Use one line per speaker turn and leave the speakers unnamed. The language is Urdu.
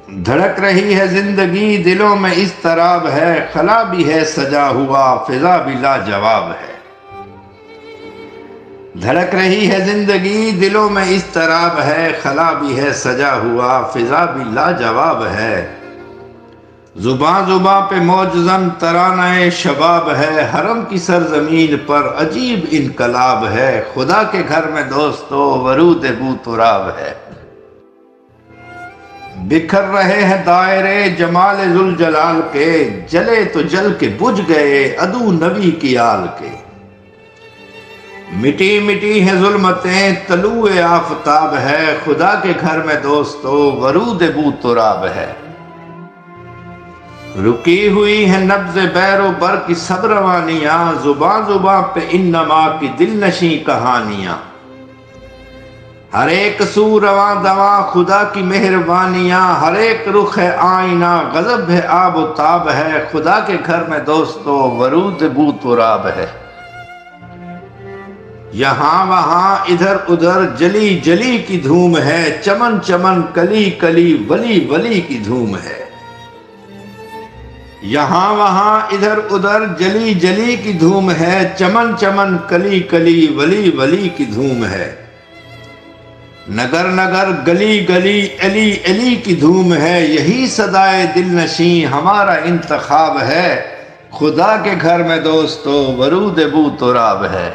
دھڑک رہی ہے زندگی دلوں میں اضطراب ہے، خلا بھی ہے سجا ہوا فضا بھی لاجواب ہے۔ دھڑک رہی ہے زندگی دلوں میں اضطراب ہے، خلا بھی ہے سجا ہوا فضا بھی لاجواب ہے۔ زباں زباں پہ معجزن ترانہ شباب ہے، حرم کی سرزمین پر عجیب انقلاب ہے، خدا کے گھر میں دوستو ورود بو تراب ہے۔ بکھر رہے ہیں دائرے جمال ذوالجلال کے، جلے تو جل کے بجھ گئے عدو نبی کی آل کے۔ مٹی مٹی ہیں ظلمتیں طلوع آفتاب ہے، خدا کے گھر میں دوستو ورود بو تراب ہے۔ رکی ہوئی ہیں نبض بیر و بر کی سب روانیاں، زباں زباں پہ انما کی دل نشیں کہانیاں۔ ہر ایک سو رواں دواں خدا کی مہربانیاں، ہر ایک رخ ہے آئینہ غضب ہے آب و تاب ہے، خدا کے گھر میں دوستو ورود بو تراب ہے۔ یہاں وہاں ادھر ادھر جلی جلی کی دھوم ہے، چمن چمن کلی کلی ولی ولی کی دھوم ہے۔ یہاں وہاں ادھر ادھر جلی جلی کی دھوم ہے، چمن چمن کلی کلی ولی ولی کی دھوم ہے۔ نگر نگر گلی گلی علی علی کی دھوم ہے، یہی صدائے دل نشیں ہمارا انتخاب ہے، خدا کے گھر میں دوستو ورود بو تراب ہے۔